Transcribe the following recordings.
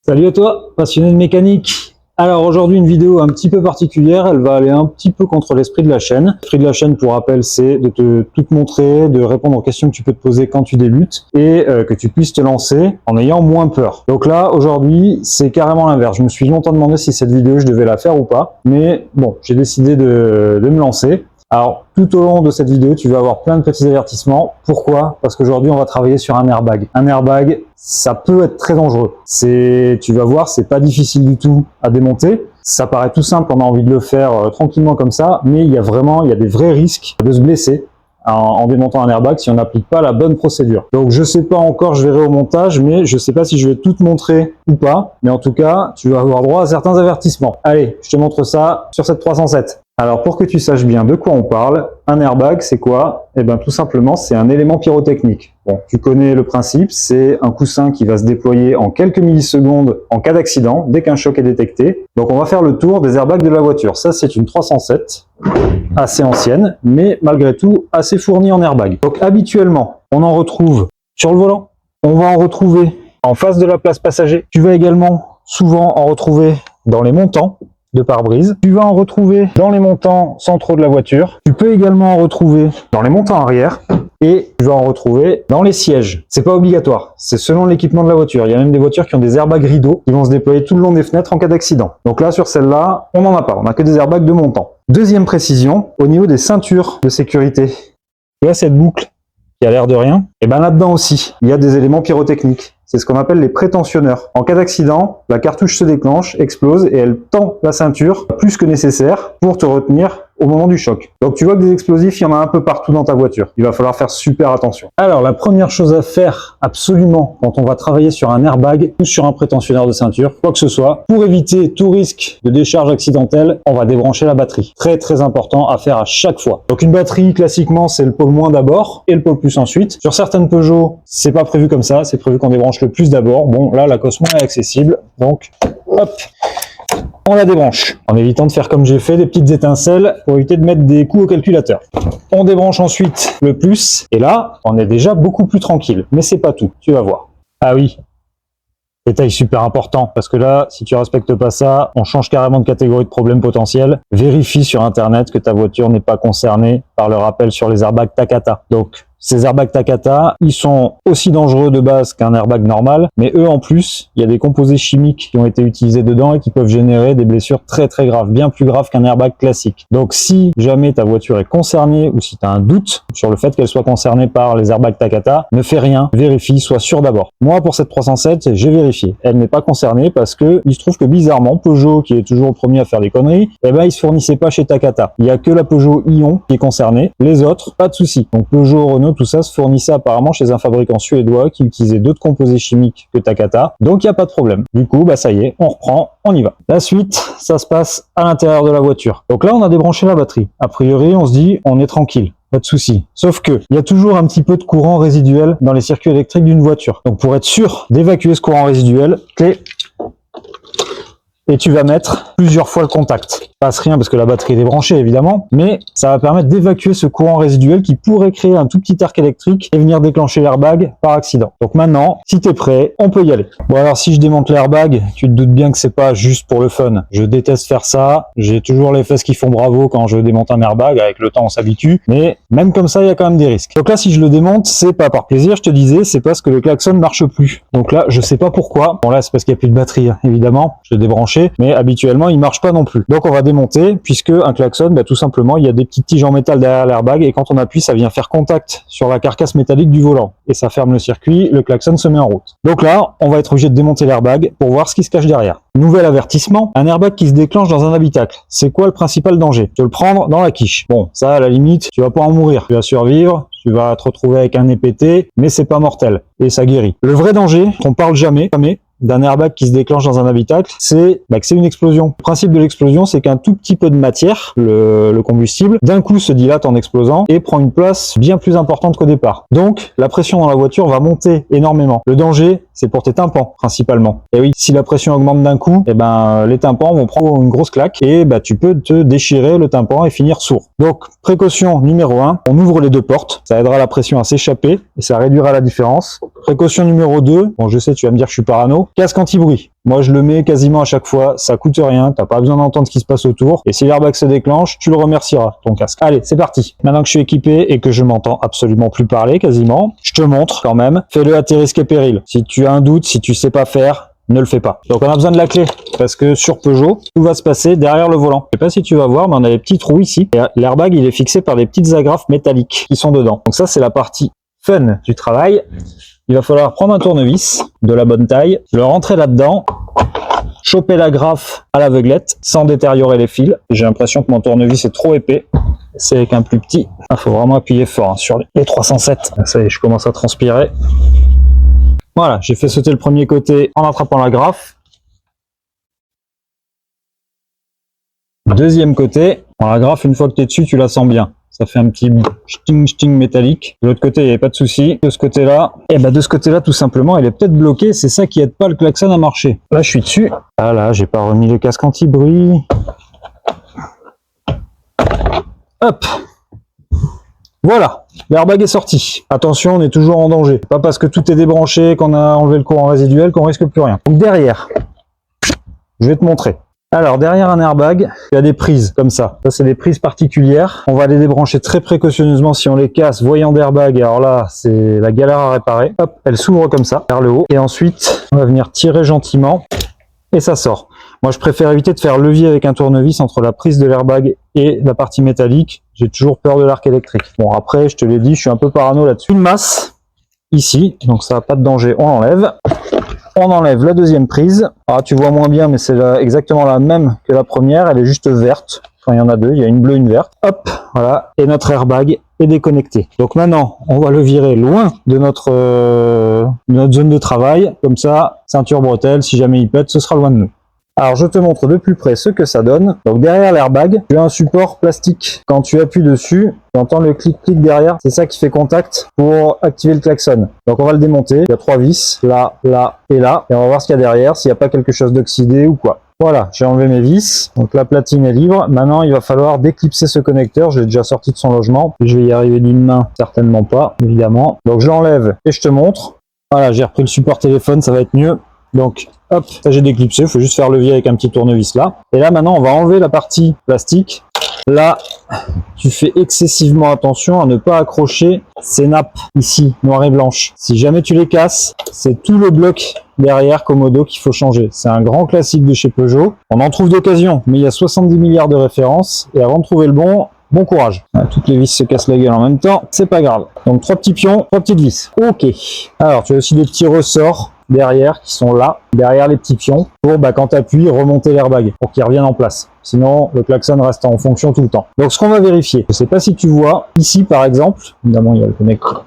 Salut à toi, passionné de mécanique. Alors aujourd'hui une vidéo un petit peu particulière, elle va aller un petit peu contre l'esprit de la chaîne. L'esprit de la chaîne, pour rappel, c'est de tout te montrer, de répondre aux questions que tu peux te poser quand tu débutes et que tu puisses te lancer en ayant moins peur. Donc là aujourd'hui c'est carrément l'inverse. Je me suis longtemps demandé si cette vidéo je devais la faire ou pas, mais bon, j'ai décidé de me lancer. Alors, tout au long de cette vidéo, tu vas avoir plein de petits avertissements. Pourquoi? Parce qu'aujourd'hui, on va travailler sur un airbag. Un airbag, ça peut être très dangereux. Tu vas voir, c'est pas difficile du tout à démonter. Ça paraît tout simple, on a envie de le faire tranquillement comme ça, mais il y a des vrais risques de se blesser en démontant un airbag si on n'applique pas la bonne procédure. Donc je sais pas encore, je verrai au montage, mais je sais pas si je vais tout te montrer ou pas, mais en tout cas, tu vas avoir droit à certains avertissements. Allez, je te montre ça sur cette 307. Alors pour que tu saches bien de quoi on parle, un airbag c'est quoi? Eh bien tout simplement c'est un élément pyrotechnique. Bon, tu connais le principe, c'est un coussin qui va se déployer en quelques millisecondes en cas d'accident, dès qu'un choc est détecté. Donc on va faire le tour des airbags de la voiture. Ça c'est une 307, assez ancienne, mais malgré tout assez fournie en airbag. Donc habituellement, on en retrouve sur le volant, on va en retrouver en face de la place passager. Tu vas également souvent en retrouver dans les montants de pare-brise. Tu vas en retrouver dans les montants centraux de la voiture. Tu peux également en retrouver dans les montants arrière et tu vas en retrouver dans les sièges. C'est pas obligatoire, c'est selon l'équipement de la voiture. Il y a même des voitures qui ont des airbags rideaux qui vont se déployer tout le long des fenêtres en cas d'accident. Donc là, sur celle-là, on n'en a pas, on n'a que des airbags de montant. Deuxième précision, au niveau des ceintures de sécurité. Tu vois cette boucle qui a l'air de rien? Et bien là-dedans aussi, il y a des éléments pyrotechniques. C'est ce qu'on appelle les prétentionneurs. En cas d'accident, la cartouche se déclenche, explose et elle tend la ceinture plus que nécessaire pour te retenir au moment du choc. Donc tu vois que des explosifs, il y en a un peu partout dans ta voiture. Il va falloir faire super attention. Alors la première chose à faire absolument quand on va travailler sur un airbag ou sur un prétentionneur de ceinture, quoi que ce soit, pour éviter tout risque de décharge accidentelle, on va débrancher la batterie. Très très important à faire à chaque fois. Donc une batterie, classiquement, c'est le pôle moins d'abord et le pôle plus ensuite. Sur certaines Peugeot, c'est pas prévu comme ça, c'est prévu qu'on débranche le plus d'abord. Bon, là la Cosmo est accessible, donc hop, on la débranche, en évitant de faire comme j'ai fait, des petites étincelles pour éviter de mettre des coups au calculateur. On débranche ensuite le plus, et là, on est déjà beaucoup plus tranquille. Mais c'est pas tout, tu vas voir. Ah oui, détail super important, parce que là, si tu respectes pas ça, on change carrément de catégorie de problème potentiel. Vérifie sur Internet que ta voiture n'est pas concernée par le rappel sur les airbags Takata. Donc, ces airbags Takata, ils sont aussi dangereux de base qu'un airbag normal, mais eux en plus, il y a des composés chimiques qui ont été utilisés dedans et qui peuvent générer des blessures très très graves, bien plus graves qu'un airbag classique. Donc si jamais ta voiture est concernée ou si tu as un doute sur le fait qu'elle soit concernée par les airbags Takata, ne fais rien, vérifie, sois sûr d'abord. Moi pour cette 307, j'ai vérifié. Elle n'est pas concernée parce que il se trouve que bizarrement, Peugeot, qui est toujours le premier à faire des conneries, eh ben il se fournissait pas chez Takata. Il y a que la Peugeot Ion qui est concernée, les autres, pas de souci. Donc Peugeot, Renault, tout ça se fournissait apparemment chez un fabricant suédois qui utilisait d'autres composés chimiques que Takata, donc il n'y a pas de problème. Du coup, bah ça y est, on reprend, on y va. La suite, ça se passe à l'intérieur de la voiture. Donc là, on a débranché la batterie. A priori, on se dit, on est tranquille. Pas de souci. Sauf que, il y a toujours un petit peu de courant résiduel dans les circuits électriques d'une voiture. Donc pour être sûr d'évacuer ce courant résiduel, clé, et tu vas mettre plusieurs fois le contact. Passe rien parce que la batterie est débranchée évidemment, mais ça va permettre d'évacuer ce courant résiduel qui pourrait créer un tout petit arc électrique et venir déclencher l'airbag par accident. Donc maintenant, si tu es prêt, on peut y aller. Bon alors si je démonte l'airbag, tu te doutes bien que c'est pas juste pour le fun. Je déteste faire ça, j'ai toujours les fesses qui font bravo quand je démonte un airbag, avec le temps on s'habitue, mais même comme ça il y a quand même des risques. Donc là si je le démonte, c'est pas par plaisir, je te disais, c'est parce que le klaxon marche plus. Donc là je sais pas pourquoi, bon là c'est parce qu'il n'y a plus de batterie évidemment, je l'ai débranché, mais habituellement il marche pas non plus. Donc on va démonter, puisque un klaxon, bah, tout simplement il y a des petites tiges en métal derrière l'airbag et quand on appuie ça vient faire contact sur la carcasse métallique du volant et ça ferme le circuit, le klaxon se met en route. Donc là on va être obligé de démonter l'airbag pour voir ce qui se cache derrière. Nouvel avertissement, un airbag qui se déclenche dans un habitacle. C'est quoi le principal danger? De le prendre dans la quiche. Bon, ça à la limite, tu vas pas en mourir, tu vas survivre, tu vas te retrouver avec un nez pété, mais c'est pas mortel et ça guérit. Le vrai danger, qu'on parle jamais d'un airbag qui se déclenche dans un habitacle, c'est que c'est une explosion. Le principe de l'explosion, c'est qu'un tout petit peu de matière, le combustible, d'un coup se dilate en explosant et prend une place bien plus importante qu'au départ. Donc, la pression dans la voiture va monter énormément. Le danger, c'est pour tes tympans, principalement. Et oui, si la pression augmente d'un coup, les tympans vont prendre une grosse claque et tu peux te déchirer le tympan et finir sourd. Donc, précaution numéro 1, on ouvre les deux portes. Ça aidera la pression à s'échapper et ça réduira la différence. Précaution numéro 2, bon je sais tu vas me dire que je suis parano, casque anti-bruit. Moi, je le mets quasiment à chaque fois. Ça coûte rien. T'as pas besoin d'entendre ce qui se passe autour. Et si l'airbag se déclenche, tu le remercieras, ton casque. Allez, c'est parti. Maintenant que je suis équipé et que je m'entends absolument plus parler quasiment, je te montre quand même. Fais-le à tes risques et périls. Si tu as un doute, si tu sais pas faire, ne le fais pas. Donc on a besoin de la clé parce que sur Peugeot, tout va se passer derrière le volant. Je sais pas si tu vas voir, mais on a des petits trous ici. Et l'airbag, il est fixé par des petites agrafes métalliques qui sont dedans. Donc ça, c'est la partie fun du travail. Il va falloir prendre un tournevis de la bonne taille, le rentrer là-dedans, choper l'agrafe à l'aveuglette sans détériorer les fils. J'ai l'impression que mon tournevis est trop épais. C'est avec un plus petit. Il faut vraiment appuyer fort hein, sur les 307. Ça y est, je commence à transpirer. Voilà, j'ai fait sauter le premier côté en attrapant l'agrafe. Deuxième côté, l'agrafe, une fois que tu es dessus, tu la sens bien. Ça fait un petit sting métallique. De l'autre côté, il n'y avait pas de souci. De ce côté-là, de ce côté-là, tout simplement, elle est peut-être bloquée. C'est ça qui aide pas le klaxon à marcher. Là, je suis dessus. Ah là, j'ai pas remis le casque anti-bruit. Hop. Voilà, l'airbag est sorti. Attention, on est toujours en danger. Pas parce que tout est débranché, qu'on a enlevé le courant résiduel, qu'on risque plus rien. Donc derrière, je vais te montrer. Alors derrière un airbag, il y a des prises comme ça. Ça c'est des prises particulières. On va les débrancher très précautionneusement si on les casse, voyant d'airbag. Alors là, c'est la galère à réparer. Hop, elle s'ouvre comme ça, vers le haut. Et ensuite, on va venir tirer gentiment et ça sort. Moi, je préfère éviter de faire levier avec un tournevis entre la prise de l'airbag et la partie métallique. J'ai toujours peur de l'arc électrique. Bon, après, je te l'ai dit, je suis un peu parano là-dessus. Une masse, ici, donc ça n'a pas de danger, on l'enlève. On enlève la deuxième prise. Ah, tu vois moins bien, mais c'est exactement la même que la première. Elle est juste verte. Enfin, il y en a deux, il y a une bleue, une verte. Hop, voilà. Et notre airbag est déconnecté. Donc maintenant, on va le virer loin de notre zone de travail. Comme ça, ceinture bretelle, si jamais il pète, ce sera loin de nous. Alors je te montre de plus près ce que ça donne. Donc derrière l'airbag, tu as un support plastique. Quand tu appuies dessus, tu entends le clic-clic derrière. C'est ça qui fait contact pour activer le klaxon. Donc on va le démonter. Il y a 3 vis, là, là et là. Et on va voir ce qu'il y a derrière, s'il n'y a pas quelque chose d'oxydé ou quoi. Voilà, j'ai enlevé mes vis. Donc la platine est libre. Maintenant, il va falloir déclipser ce connecteur. Je l'ai déjà sorti de son logement. Je vais y arriver d'une main, certainement pas, évidemment. Donc je l'enlève et je te montre. Voilà, j'ai repris le support téléphone, ça va être mieux. Donc, hop, ça j'ai déclipsé, il faut juste faire levier avec un petit tournevis là. Et là, maintenant, on va enlever la partie plastique. Là, tu fais excessivement attention à ne pas accrocher ces nappes ici, noires et blanches. Si jamais tu les casses, c'est tout le bloc derrière Komodo qu'il faut changer. C'est un grand classique de chez Peugeot. On en trouve d'occasion, mais il y a 70 milliards de références. Et avant de trouver le bon courage. Toutes les vis se cassent la gueule en même temps, c'est pas grave. Donc 3 petits pions, 3 petites vis. Ok. Alors, tu as aussi des petits ressorts derrière qui sont là, derrière les petits pions, pour quand tu appuies, remonter l'airbag pour qu'il revienne en place. Sinon, le klaxon reste en fonction tout le temps. Donc ce qu'on va vérifier, je sais pas si tu vois, ici par exemple, évidemment il y a le connecteur,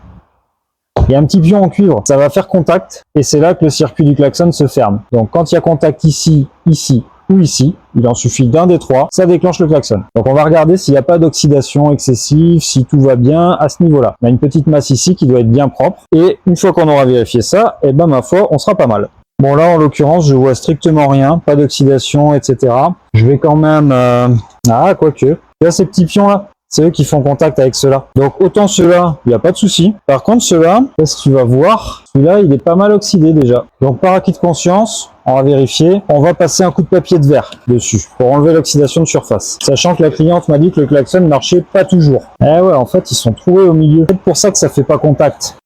il y a un petit pion en cuivre, ça va faire contact, et c'est là que le circuit du klaxon se ferme. Donc quand il y a contact ici, ici, ou ici, il en suffit d'un des 3, ça déclenche le klaxon. Donc on va regarder s'il n'y a pas d'oxydation excessive, si tout va bien à ce niveau-là. On a une petite masse ici qui doit être bien propre, et une fois qu'on aura vérifié ça, et ma foi, on sera pas mal. Bon là en l'occurrence, je vois strictement rien, pas d'oxydation, etc. Je vais quand même... quoique. Il y a ces petits pions là, c'est eux qui font contact avec ceux-là. Donc autant ceux-là, il n'y a pas de souci. Par contre ceux-là, qu'est-ce que tu vas voir? Celui-là, il est pas mal oxydé déjà. Donc par acquis de conscience, on va vérifier. On va passer un coup de papier de verre dessus pour enlever l'oxydation de surface. Sachant que la cliente m'a dit que le klaxon ne marchait pas toujours. Eh ouais, en fait, ils sont trouvés au milieu. C'est pour ça que ça fait pas contact.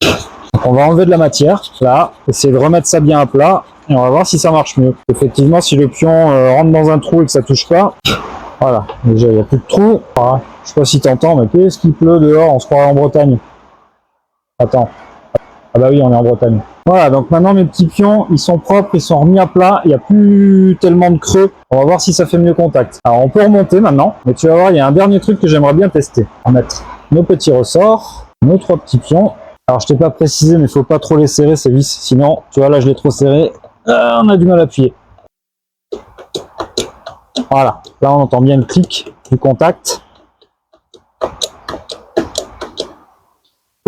Donc on va enlever de la matière, là, essayer de remettre ça bien à plat, et on va voir si ça marche mieux. Effectivement, si le pion rentre dans un trou et que ça touche pas, voilà, déjà il n'y a plus de trou. Voilà. Je sais pas si t'entends, mais qu'est-ce qu'il pleut dehors, on se croirait en Bretagne. Attends. Ah bah oui, on est en Bretagne. Voilà, donc maintenant mes petits pions, ils sont propres, ils sont remis à plat, il n'y a plus tellement de creux. On va voir si ça fait mieux contact. Alors on peut remonter maintenant, mais tu vas voir, il y a un dernier truc que j'aimerais bien tester. On va mettre nos petits ressorts, nos 3 petits pions. Alors je t'ai pas précisé, mais il faut pas trop les serrer ces vis, sinon, tu vois là je l'ai trop serré, on a du mal à appuyer. Voilà, là on entend bien le clic du contact.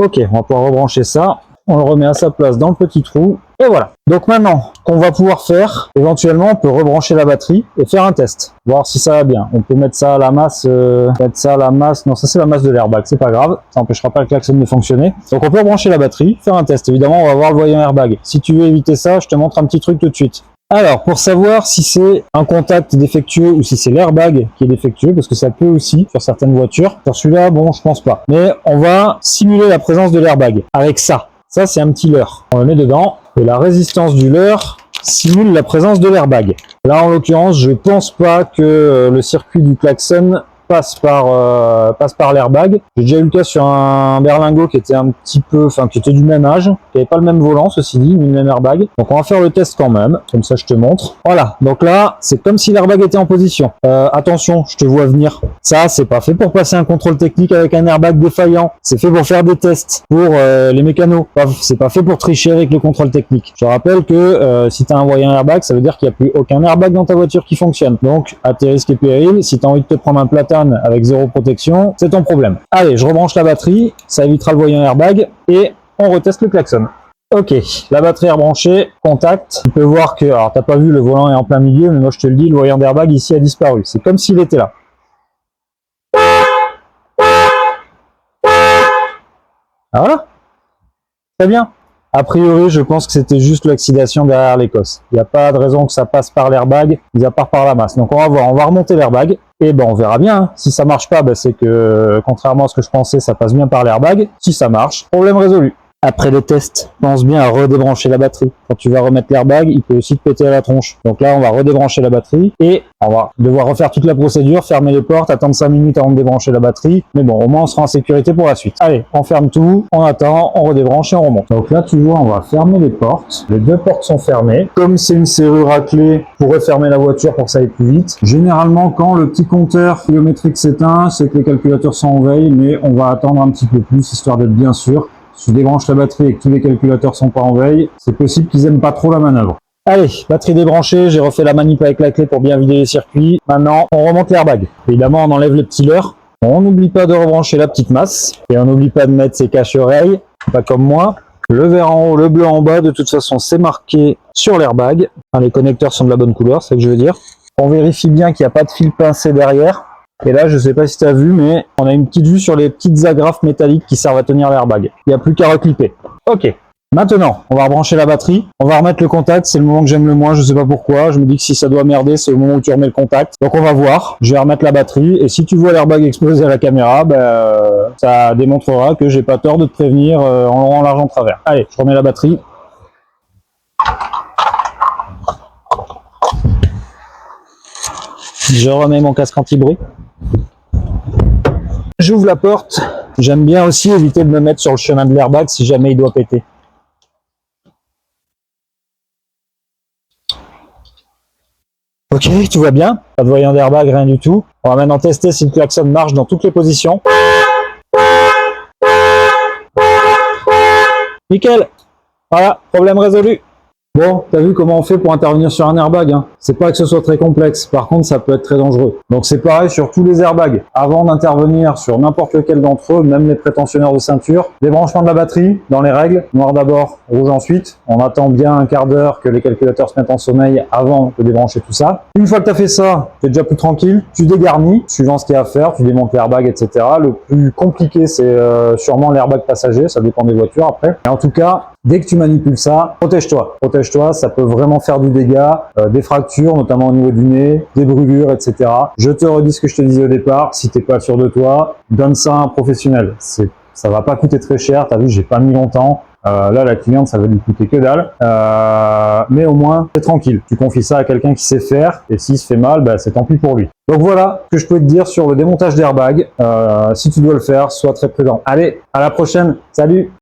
Ok, on va pouvoir rebrancher ça. On le remet à sa place dans le petit trou. Et voilà. Donc maintenant, ce qu'on va pouvoir faire, éventuellement, on peut rebrancher la batterie et faire un test. Voir si ça va bien. On peut mettre ça à la masse. Non, ça c'est la masse de l'airbag, c'est pas grave. Ça n'empêchera pas le klaxon de fonctionner. Donc on peut rebrancher la batterie, faire un test. Évidemment, on va voir le voyant airbag. Si tu veux éviter ça, je te montre un petit truc tout de suite. Alors, pour savoir si c'est un contact défectueux ou si c'est l'airbag qui est défectueux, parce que ça peut aussi sur certaines voitures. Sur celui-là, bon, je pense pas. Mais on va simuler la présence de l'airbag avec ça. Ça, c'est un petit leurre. On le met dedans et la résistance du leurre simule la présence de l'airbag. Là, en l'occurrence, je pense pas que le circuit du klaxon passe par l'airbag. J'ai déjà eu le cas sur un berlingot qui était un petit peu, enfin qui était du même âge, qui avait pas le même volant, ceci dit, ni le même airbag. Donc on va faire le test quand même, comme ça je te montre. Voilà, donc là c'est comme si l'airbag était en position. Attention, je te vois venir. Ça c'est pas fait pour passer un contrôle technique avec un airbag défaillant. C'est fait pour faire des tests pour les mécanos. C'est pas fait pour tricher avec le contrôle technique. Je rappelle que si tu as envoyé un airbag, ça veut dire qu'il n'y a plus aucun airbag dans ta voiture qui fonctionne. Donc à tes risques et périls, si tu as envie de te prendre un platane avec zéro protection, c'est ton problème. Allez, je rebranche la batterie, ça évitera le voyant airbag et on reteste le klaxon. Ok, la batterie est rebranchée, contact. Tu peux voir que, alors t'as pas vu, le volant est en plein milieu, mais moi je te le dis, le voyant d'airbag ici a disparu. C'est comme s'il était là. Ah, voilà, très bien. A priori, je pense que c'était juste l'oxydation derrière l'Écosse. Il n'y a pas de raison que ça passe par l'airbag, mis à part par la masse. Donc on va voir, on va remonter l'airbag, et ben on verra bien. Hein. Si ça marche pas, ben c'est que, contrairement à ce que je pensais, ça passe bien par l'airbag. Si ça marche, problème résolu. Après le test, pense bien à redébrancher la batterie. Quand tu vas remettre l'airbag, il peut aussi te péter à la tronche. Donc là, on va redébrancher la batterie et on va devoir refaire toute la procédure, fermer les portes, attendre 5 minutes avant de débrancher la batterie. Mais bon, au moins, on sera en sécurité pour la suite. Allez, on ferme tout, on attend, on redébranche et on remonte. Donc là, tu vois, on va fermer les portes. Les deux portes sont fermées. Comme c'est une serrure à clé, on pourrait fermer la voiture pour que ça aille plus vite. Généralement, quand le petit compteur kilométrique s'éteint, c'est que les calculateurs sont en veille, mais on va attendre un petit peu plus, histoire d'être bien sûr. Si je débranche la batterie et que tous les calculateurs sont pas en veille, c'est possible qu'ils aiment pas trop la manœuvre. Allez, batterie débranchée, j'ai refait la manip avec la clé pour bien vider les circuits. Maintenant, on remonte l'airbag. Évidemment, on enlève les petits leurres. On n'oublie pas de rebrancher la petite masse. Et on n'oublie pas de mettre ses cache-oreilles, pas comme moi. Le vert en haut, le bleu en bas, de toute façon, c'est marqué sur l'airbag. Enfin, les connecteurs sont de la bonne couleur, c'est ce que je veux dire. On vérifie bien qu'il n'y a pas de fil pincé derrière. Et là, je sais pas si tu as vu, mais on a une petite vue sur les petites agrafes métalliques qui servent à tenir l'airbag. Il n'y a plus qu'à reclipper. Ok. Maintenant, on va rebrancher la batterie. On va remettre le contact. C'est le moment que j'aime le moins. Je sais pas pourquoi. Je me dis que si ça doit merder, c'est au moment où tu remets le contact. Donc on va voir. Je vais remettre la batterie. Et si tu vois l'airbag exploser à la caméra, ça démontrera que j'ai pas tort de te prévenir en long, en large, en travers. Allez, je remets la batterie. Je remets mon casque anti-bruit. J'ouvre la porte. J'aime bien aussi éviter de me mettre sur le chemin de l'airbag si jamais il doit péter. Ok, tout va bien. Pas de voyant d'airbag, rien du tout. On va maintenant tester si le klaxon marche dans toutes les positions. Nickel. Voilà, problème résolu. Bon, t'as vu comment on fait pour intervenir sur un airbag, hein. C'est pas que ce soit très complexe, par contre ça peut être très dangereux. Donc c'est pareil sur tous les airbags. Avant d'intervenir sur n'importe lequel d'entre eux, même les prétentionnaires de ceinture, débranchement de la batterie, dans les règles, noir d'abord, rouge ensuite. On attend bien un quart d'heure que les calculateurs se mettent en sommeil avant de débrancher tout ça. Une fois que t'as fait ça, t'es déjà plus tranquille, tu dégarnis, suivant ce qu'il y a à faire, tu démontes l'airbag, etc. Le plus compliqué c'est sûrement l'airbag passager, ça dépend des voitures après. Et en tout cas, dès que tu manipules ça, protège-toi. Protège-toi, ça peut vraiment faire du dégât, des fractures, notamment au niveau du nez, des brûlures, etc. Je te redis ce que je te disais au départ, si t'es pas sûr de toi, donne ça à un professionnel. Ça va pas coûter très cher, t'as vu, j'ai pas mis longtemps. Là, la cliente, ça va lui coûter que dalle. Mais au moins, t'es tranquille. Tu confies ça à quelqu'un qui sait faire, et s'il se fait mal, c'est tant pis pour lui. Donc voilà ce que je peux te dire sur le démontage d'airbag. Si tu dois le faire, sois très prudent. Allez, à la prochaine. Salut!